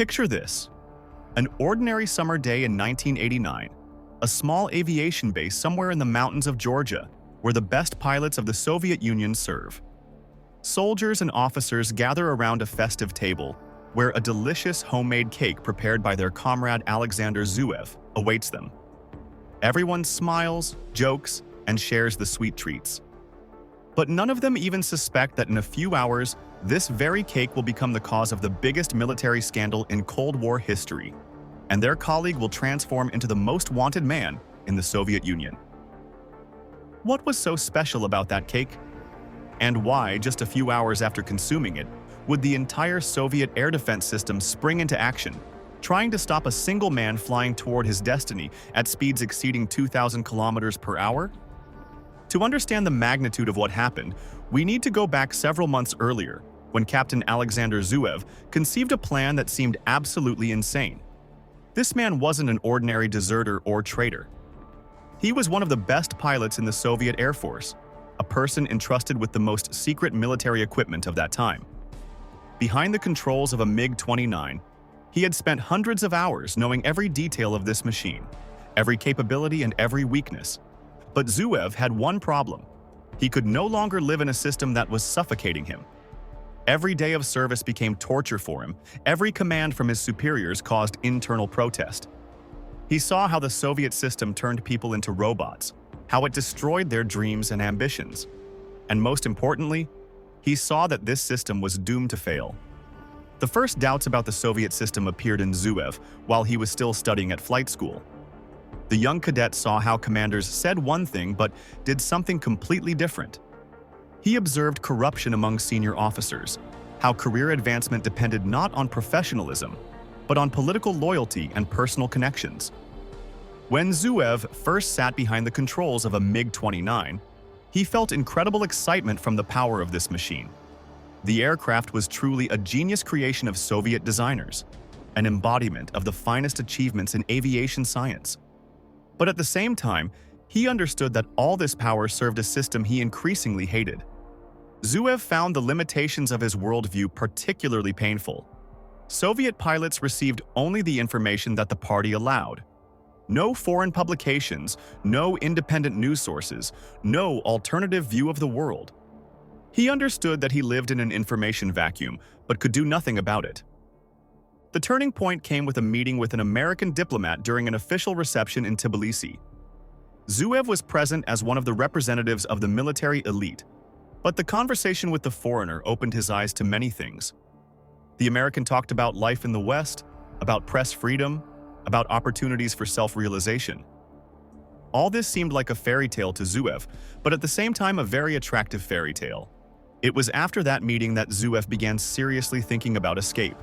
Picture this: an ordinary summer day in 1989, a small aviation base somewhere in the mountains of Georgia, where the best pilots of the Soviet Union serve. Soldiers and officers gather around a festive table, where a delicious homemade cake prepared by their comrade Alexander Zuyev awaits them. Everyone smiles, jokes, and shares the sweet treats. But none of them even suspect that in a few hours, this very cake will become the cause of the biggest military scandal in Cold War history, and their colleague will transform into the most wanted man in the Soviet Union. What was so special about that cake? And why, just a few hours after consuming it, would the entire Soviet air defense system spring into action, trying to stop a single man flying toward his destiny at speeds exceeding 2,000 kilometers per hour? To understand the magnitude of what happened, we need to go back several months earlier, when Captain Alexander Zuyev conceived a plan that seemed absolutely insane. This man wasn't an ordinary deserter or traitor. He was one of the best pilots in the Soviet Air Force, a person entrusted with the most secret military equipment of that time. Behind the controls of a MiG-29, he had spent hundreds of hours knowing every detail of this machine, every capability and every weakness. But Zuyev had one problem. He could no longer live in a system that was suffocating him. Every day of service became torture for him. Every command from his superiors caused internal protest. He saw how the Soviet system turned people into robots, how it destroyed their dreams and ambitions. And most importantly, he saw that this system was doomed to fail. The first doubts about the Soviet system appeared in Zuyev while he was still studying at flight school. The young cadet saw how commanders said one thing but did something completely different. He observed corruption among senior officers, how career advancement depended not on professionalism, but on political loyalty and personal connections. When Zuyev first sat behind the controls of a MiG-29, he felt incredible excitement from the power of this machine. The aircraft was truly a genius creation of Soviet designers, an embodiment of the finest achievements in aviation science. But at the same time, he understood that all this power served a system he increasingly hated. Zuyev found the limitations of his worldview particularly painful. Soviet pilots received only the information that the party allowed. No foreign publications, no independent news sources, no alternative view of the world. He understood that he lived in an information vacuum, but could do nothing about it. The turning point came with a meeting with an American diplomat during an official reception in Tbilisi. Zuyev was present as one of the representatives of the military elite, but the conversation with the foreigner opened his eyes to many things. The American talked about life in the West, about press freedom, about opportunities for self-realization. All this seemed like a fairy tale to Zuyev, but at the same time a very attractive fairy tale. It was after that meeting that Zuyev began seriously thinking about escape.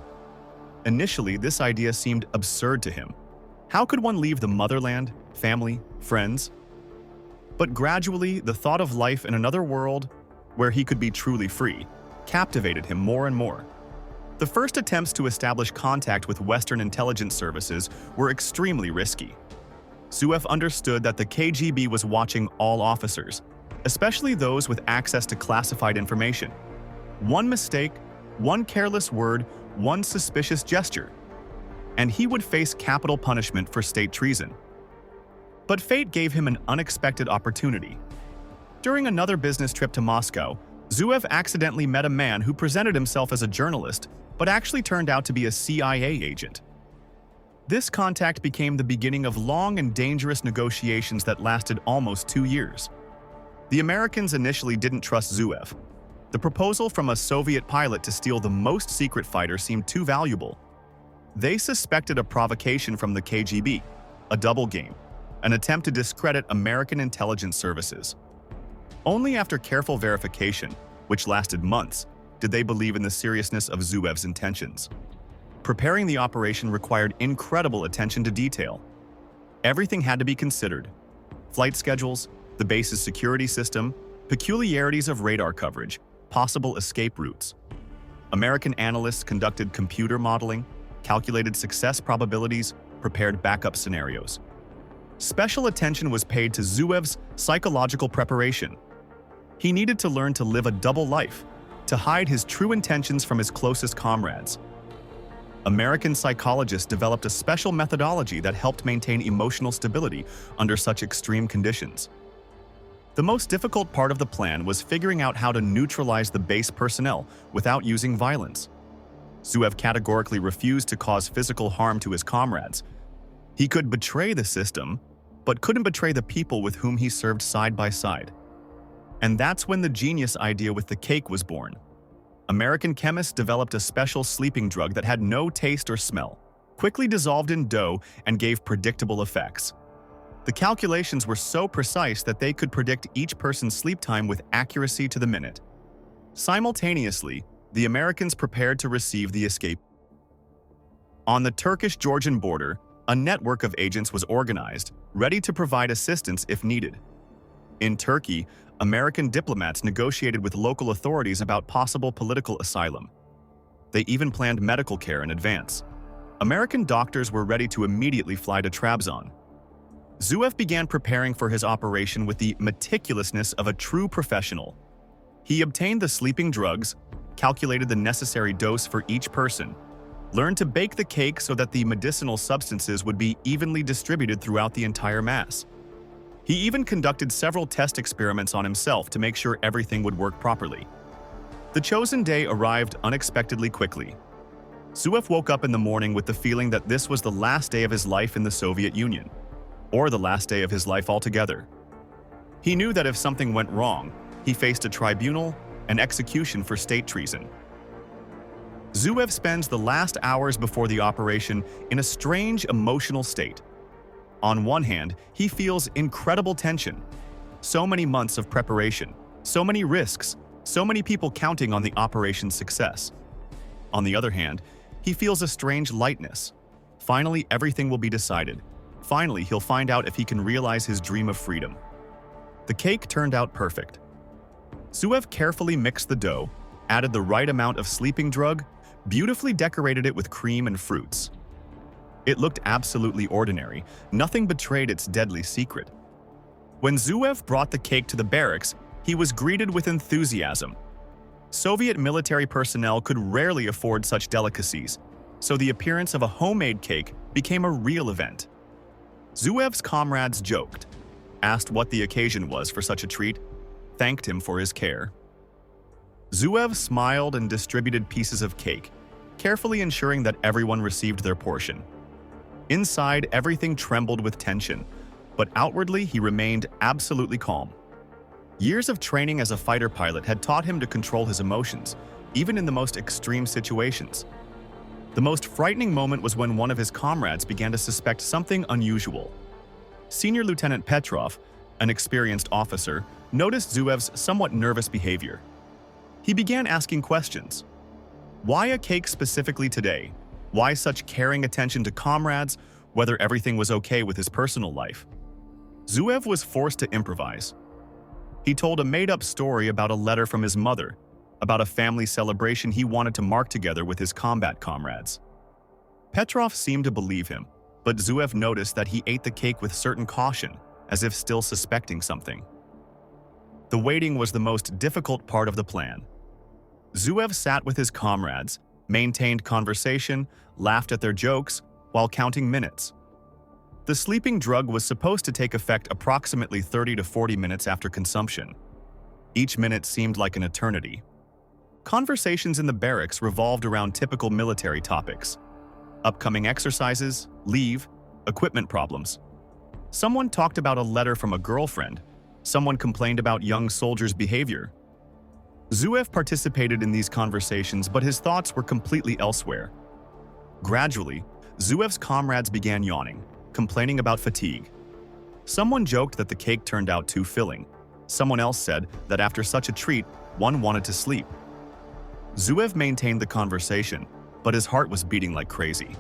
Initially, this idea seemed absurd to him. How could one leave the motherland, family, friends? But gradually, the thought of life in another world, where he could be truly free, captivated him more and more. The first attempts to establish contact with Western intelligence services were extremely risky. Zuyev understood that the KGB was watching all officers, especially those with access to classified information. One mistake, one careless word, one suspicious gesture, and he would face capital punishment for state treason. But fate gave him an unexpected opportunity. During another business trip to Moscow, Zuyev accidentally met a man who presented himself as a journalist, but actually turned out to be a CIA agent. This contact became the beginning of long and dangerous negotiations that lasted almost 2 years. The Americans initially didn't trust Zuyev. The proposal from a Soviet pilot to steal the most secret fighter seemed too valuable. They suspected a provocation from the KGB, a double game, an attempt to discredit American intelligence services. Only after careful verification, which lasted months, did they believe in the seriousness of Zuyev's intentions. Preparing the operation required incredible attention to detail. Everything had to be considered: flight schedules, the base's security system, peculiarities of radar coverage, possible escape routes. American analysts conducted computer modeling, calculated success probabilities, prepared backup scenarios. Special attention was paid to Zuyev's psychological preparation. He needed to learn to live a double life, to hide his true intentions from his closest comrades. American psychologists developed a special methodology that helped maintain emotional stability under such extreme conditions. The most difficult part of the plan was figuring out how to neutralize the base personnel without using violence. Zuyev categorically refused to cause physical harm to his comrades. He could betray the system, but couldn't betray the people with whom he served side by side. And that's when the genius idea with the cake was born. American chemists developed a special sleeping drug that had no taste or smell, quickly dissolved in dough, and gave predictable effects. The calculations were so precise that they could predict each person's sleep time with accuracy to the minute. Simultaneously, the Americans prepared to receive the escape. On the Turkish-Georgian border, a network of agents was organized, ready to provide assistance if needed. In Turkey, American diplomats negotiated with local authorities about possible political asylum. They even planned medical care in advance. American doctors were ready to immediately fly to Trabzon. Zuyev began preparing for his operation with the meticulousness of a true professional. He obtained the sleeping drugs, calculated the necessary dose for each person, learned to bake the cake so that the medicinal substances would be evenly distributed throughout the entire mass. He even conducted several test experiments on himself to make sure everything would work properly. The chosen day arrived unexpectedly quickly. Zuyev woke up in the morning with the feeling that this was the last day of his life in the Soviet Union, or the last day of his life altogether. He knew that if something went wrong, he faced a tribunal and execution for state treason. Zuyev spends the last hours before the operation in a strange emotional state. On one hand, he feels incredible tension. So many months of preparation, so many risks, so many people counting on the operation's success. On the other hand, he feels a strange lightness. Finally, everything will be decided. Finally, he'll find out if he can realize his dream of freedom. The cake turned out perfect. Zuyev carefully mixed the dough, added the right amount of sleeping drug, beautifully decorated it with cream and fruits. It looked absolutely ordinary. Nothing betrayed its deadly secret. When Zuyev brought the cake to the barracks, he was greeted with enthusiasm. Soviet military personnel could rarely afford such delicacies, so the appearance of a homemade cake became a real event. Zuyev's comrades joked, asked what the occasion was for such a treat, thanked him for his care. Zuyev smiled and distributed pieces of cake, carefully ensuring that everyone received their portion. Inside, everything trembled with tension, but outwardly he remained absolutely calm. Years of training as a fighter pilot had taught him to control his emotions, even in the most extreme situations. The most frightening moment was when one of his comrades began to suspect something unusual. Senior Lieutenant Petrov, an experienced officer, noticed Zuyev's somewhat nervous behavior. He began asking questions. Why a cake specifically today? Why such caring attention to comrades, whether everything was okay with his personal life? Zuyev was forced to improvise. He told a made-up story about a letter from his mother, about a family celebration he wanted to mark together with his combat comrades. Petrov seemed to believe him, but Zuyev noticed that he ate the cake with certain caution, as if still suspecting something. The waiting was the most difficult part of the plan. Zuyev sat with his comrades, maintained conversation, laughed at their jokes, while counting minutes. The sleeping drug was supposed to take effect approximately 30 to 40 minutes after consumption. Each minute seemed like an eternity. Conversations in the barracks revolved around typical military topics: upcoming exercises, leave, equipment problems. Someone talked about a letter from a girlfriend. Someone complained about young soldiers' behavior. Zuyev participated in these conversations, but his thoughts were completely elsewhere. Gradually, Zuyev's comrades began yawning, complaining about fatigue. Someone joked that the cake turned out too filling. Someone else said that after such a treat, one wanted to sleep. Zuyev maintained the conversation, but his heart was beating like crazy.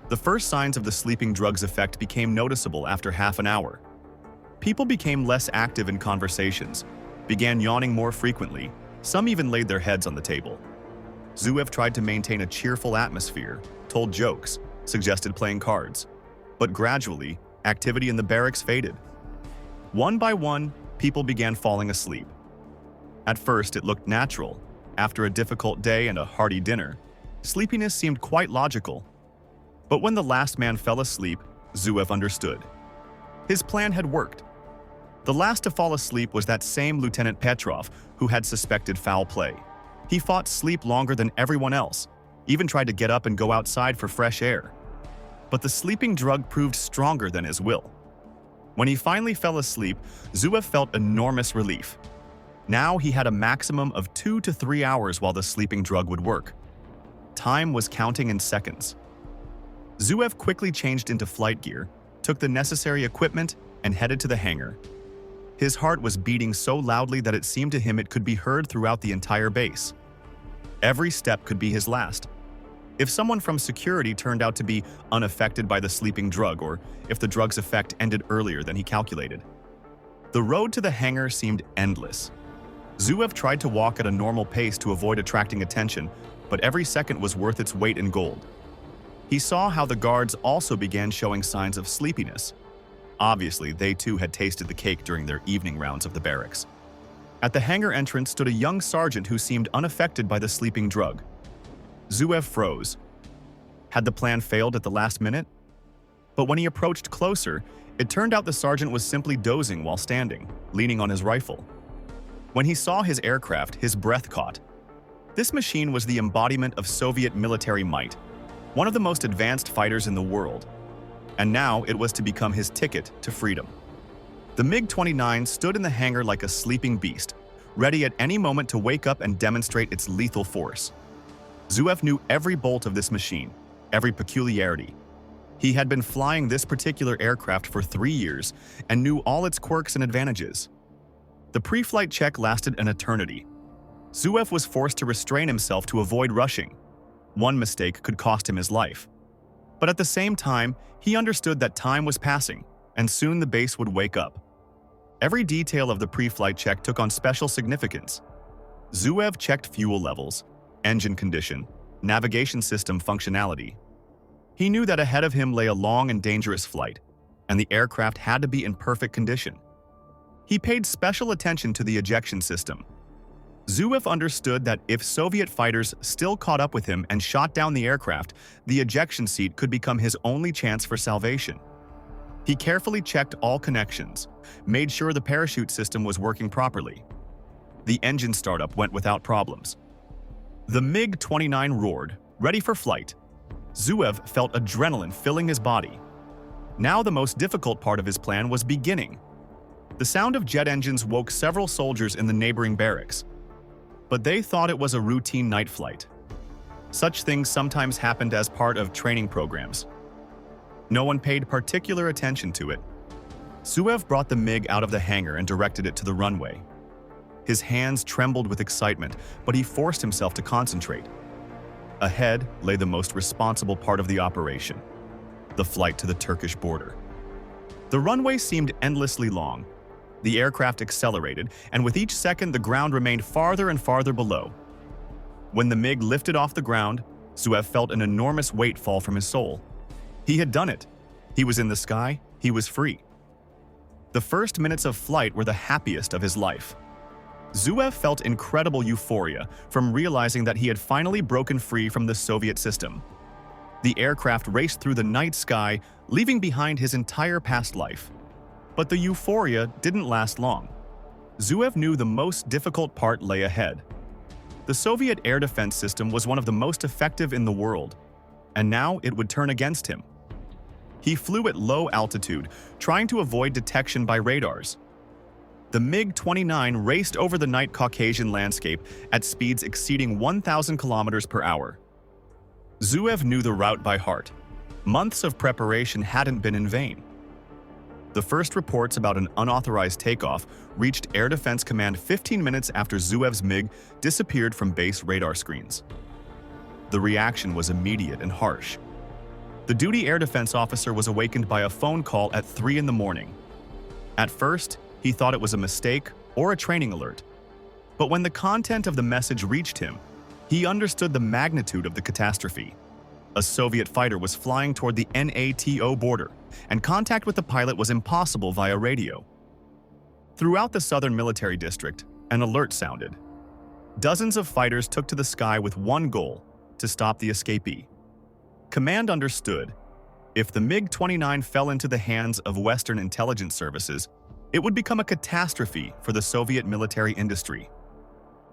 The first signs of the sleeping drug's effect became noticeable after half an hour. People became less active in conversations, began yawning more frequently. Some even laid their heads on the table. Zuyev tried to maintain a cheerful atmosphere, told jokes, suggested playing cards. But gradually, activity in the barracks faded. One by one, people began falling asleep. At first, it looked natural. After a difficult day and a hearty dinner, Sleepiness seemed quite logical. But when the last man fell asleep, Zuyev understood. His plan had worked. The last to fall asleep was that same Lieutenant Petrov who had suspected foul play. He fought sleep longer than everyone else, even tried to get up and go outside for fresh air. But the sleeping drug proved stronger than his will. When he finally fell asleep, Zuyev felt enormous relief. Now he had a maximum of 2 to 3 hours while the sleeping drug would work. Time was counting in seconds. Zuyev quickly changed into flight gear, took the necessary equipment, and headed to the hangar. His heart was beating so loudly that it seemed to him it could be heard throughout the entire base. Every step could be his last. If someone from security turned out to be unaffected by the sleeping drug, or if the drug's effect ended earlier than he calculated. The road to the hangar seemed endless. Zuyev tried to walk at a normal pace to avoid attracting attention, but every second was worth its weight in gold. He saw how the guards also began showing signs of sleepiness. Obviously, they too had tasted the cake during their evening rounds of the barracks. At the hangar entrance stood a young sergeant who seemed unaffected by the sleeping drug. Zuyev froze. Had the plan failed at the last minute? But when he approached closer, it turned out the sergeant was simply dozing while standing, leaning on his rifle. When he saw his aircraft, his breath caught. This machine was the embodiment of Soviet military might, one of the most advanced fighters in the world. And now it was to become his ticket to freedom. The MiG-29 stood in the hangar like a sleeping beast, ready at any moment to wake up and demonstrate its lethal force. Zuyev knew every bolt of this machine, every peculiarity. He had been flying this particular aircraft for 3 years and knew all its quirks and advantages. The pre-flight check lasted an eternity. Zuyev was forced to restrain himself to avoid rushing. One mistake could cost him his life. But at the same time, he understood that time was passing, and soon the base would wake up. Every detail of the pre-flight check took on special significance. Zuyev checked fuel levels, engine condition, navigation system functionality. He knew that ahead of him lay a long and dangerous flight, and the aircraft had to be in perfect condition. He paid special attention to the ejection system. Zuyev understood that if Soviet fighters still caught up with him and shot down the aircraft, the ejection seat could become his only chance for salvation. He carefully checked all connections, made sure the parachute system was working properly. The engine startup went without problems. The MiG-29 roared, ready for flight. Zuyev felt adrenaline filling his body. Now the most difficult part of his plan was beginning. The sound of jet engines woke several soldiers in the neighboring barracks. But they thought it was a routine night flight. Such things sometimes happened as part of training programs. No one paid particular attention to it. Zuyev brought the MiG out of the hangar and directed it to the runway. His hands trembled with excitement, but he forced himself to concentrate. Ahead lay the most responsible part of the operation, the flight to the Turkish border. The runway seemed endlessly long. The aircraft accelerated, and with each second the ground remained farther and farther below. When the MiG lifted off the ground, Zuyev felt an enormous weight fall from his soul. He had done it. He was in the sky. He was free. The first minutes of flight were the happiest of his life. Zuyev felt incredible euphoria from realizing that he had finally broken free from the Soviet system. The aircraft raced through the night sky, leaving behind his entire past life. But the euphoria didn't last long. Zuyev knew the most difficult part lay ahead. The Soviet air defense system was one of the most effective in the world, and now it would turn against him. He flew at low altitude, trying to avoid detection by radars. The MiG-29 raced over the night Caucasian landscape at speeds exceeding 1,000 kilometers per hour. Zuyev knew the route by heart. Months of preparation hadn't been in vain. The first reports about an unauthorized takeoff reached Air Defense Command 15 minutes after Zuyev's MiG disappeared from base radar screens. The reaction was immediate and harsh. The duty air defense officer was awakened by a phone call at 3 in the morning. At first, he thought it was a mistake or a training alert. But when the content of the message reached him, he understood the magnitude of the catastrophe. A Soviet fighter was flying toward the NATO border, and contact with the pilot was impossible via radio. Throughout the southern military district, an alert sounded. Dozens of fighters took to the sky with one goal: to stop the escapee. Command understood. If the MiG-29 fell into the hands of Western intelligence services, it would become a catastrophe for the Soviet military industry.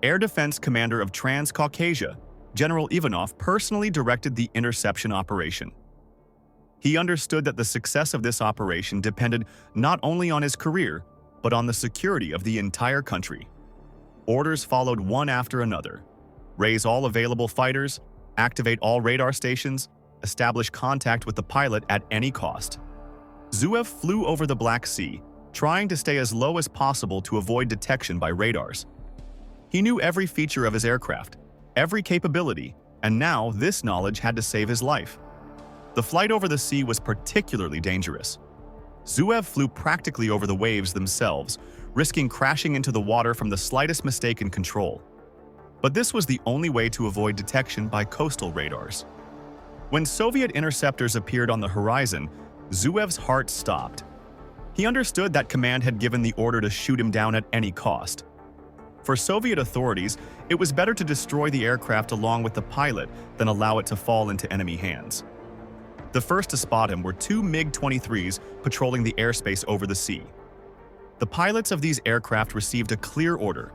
Air Defense Commander of Transcaucasia, General Ivanov, personally directed the interception operation. He understood that the success of this operation depended not only on his career, but on the security of the entire country. Orders followed one after another. Raise all available fighters, activate all radar stations, establish contact with the pilot at any cost. Zuyev flew over the Black Sea, trying to stay as low as possible to avoid detection by radars. He knew every feature of his aircraft, every capability, and now this knowledge had to save his life. The flight over the sea was particularly dangerous. Zuyev flew practically over the waves themselves, risking crashing into the water from the slightest mistake in control. But this was the only way to avoid detection by coastal radars. When Soviet interceptors appeared on the horizon, Zuyev's heart stopped. He understood that command had given the order to shoot him down at any cost. For Soviet authorities, it was better to destroy the aircraft along with the pilot than allow it to fall into enemy hands. The first to spot him were two MiG-23s patrolling the airspace over the sea. The pilots of these aircraft received a clear order: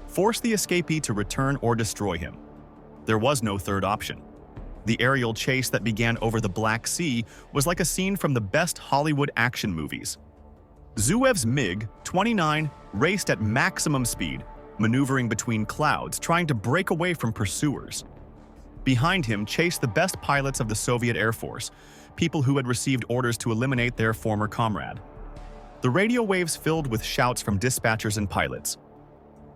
force the escapee to return or destroy him. There was no third option. The aerial chase that began over the Black Sea was like a scene from the best Hollywood action movies. Zuyev's MiG-29 raced at maximum speed, maneuvering between clouds, trying to break away from pursuers. Behind him chased the best pilots of the Soviet Air Force, people who had received orders to eliminate their former comrade. The radio waves filled with shouts from dispatchers and pilots.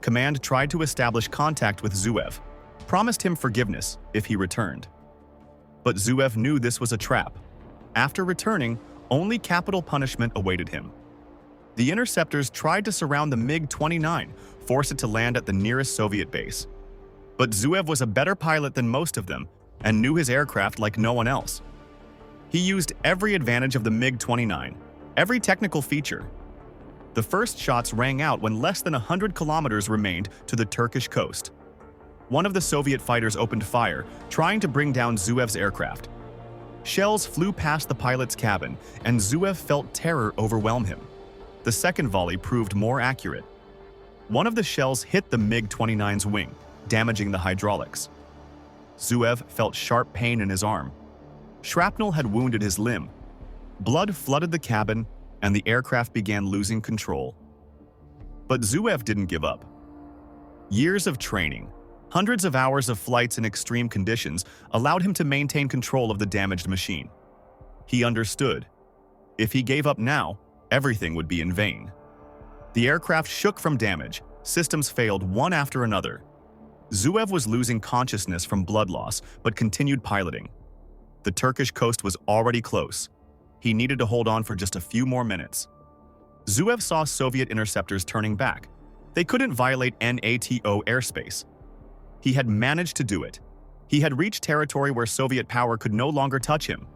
Command tried to establish contact with Zuyev, promised him forgiveness if he returned. But Zuyev knew this was a trap. After returning, only capital punishment awaited him. The interceptors tried to surround the MiG-29, force it to land at the nearest Soviet base. But Zuyev was a better pilot than most of them and knew his aircraft like no one else. He used every advantage of the MiG-29, every technical feature. The first shots rang out when less than 100 kilometers remained to the Turkish coast. One of the Soviet fighters opened fire, trying to bring down Zuyev's aircraft. Shells flew past the pilot's cabin, and Zuyev felt terror overwhelm him. The second volley proved more accurate. One of the shells hit the MiG-29's wing, damaging the hydraulics. Zuyev felt sharp pain in his arm. Shrapnel had wounded his limb. Blood flooded the cabin, and the aircraft began losing control. But Zuyev didn't give up. Years of training, hundreds of hours of flights in extreme conditions allowed him to maintain control of the damaged machine. He understood. If he gave up now, everything would be in vain. The aircraft shook from damage, systems failed one after another. Zuyev was losing consciousness from blood loss, but continued piloting. The Turkish coast was already close. He needed to hold on for just a few more minutes. Zuyev saw Soviet interceptors turning back. They couldn't violate NATO airspace. He had managed to do it. He had reached territory where Soviet power could no longer touch him.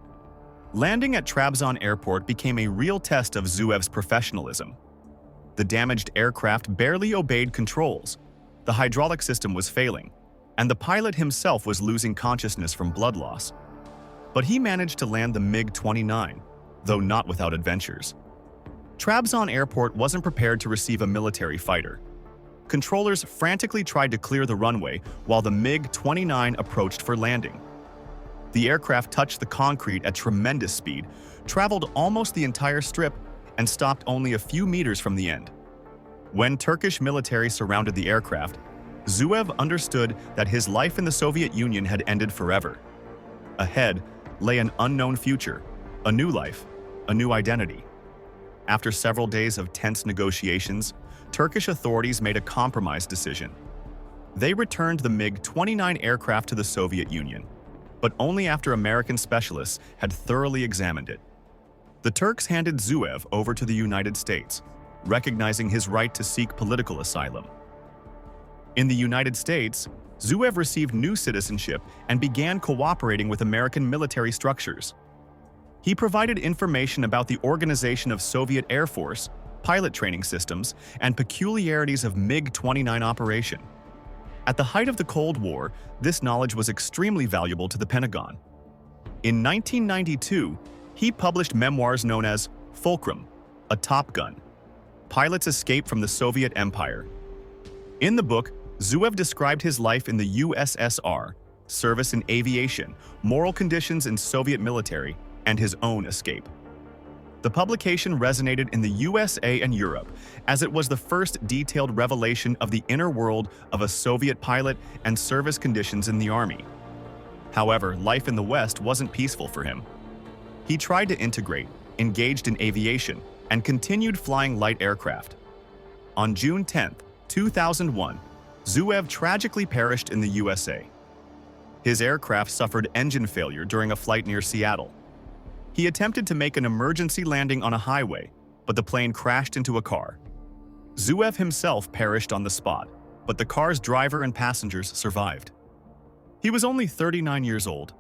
Landing at Trabzon airport became a real test of Zuyev's professionalism. The damaged aircraft barely obeyed controls. The hydraulic system was failing, and the pilot himself was losing consciousness from blood loss. But he managed to land the MiG-29, though not without adventures. Trabzon airport wasn't prepared to receive a military fighter. Controllers frantically tried to clear the runway while the MiG-29 approached for landing. The aircraft touched the concrete at tremendous speed, traveled almost the entire strip, and stopped only a few meters from the end. When Turkish military surrounded the aircraft, Zuyev understood that his life in the Soviet Union had ended forever. Ahead lay an unknown future, a new life, a new identity. After several days of tense negotiations, Turkish authorities made a compromise decision. They returned the MiG-29 aircraft to the Soviet Union, but only after American specialists had thoroughly examined it. The Turks handed Zuyev over to the United States, recognizing his right to seek political asylum. In the United States, Zuyev received new citizenship and began cooperating with American military structures. He provided information about the organization of Soviet Air Force, pilot training systems, and peculiarities of MiG-29 operation. At the height of the Cold War, this knowledge was extremely valuable to the Pentagon. In 1992, he published memoirs known as Fulcrum, a Top Gun: Pilot's Escape from the Soviet Empire. In the book, Zuyev described his life in the USSR, service in aviation, moral conditions in Soviet military, and his own escape. The publication resonated in the USA and Europe, as it was the first detailed revelation of the inner world of a Soviet pilot and service conditions in the Army. However, life in the West wasn't peaceful for him. He tried to integrate, engaged in aviation, and continued flying light aircraft. On June 10, 2001, Zuyev tragically perished in the USA. His aircraft suffered engine failure during a flight near Seattle. He attempted to make an emergency landing on a highway, but the plane crashed into a car. Zuyev himself perished on the spot, but the car's driver and passengers survived. He was only 39 years old,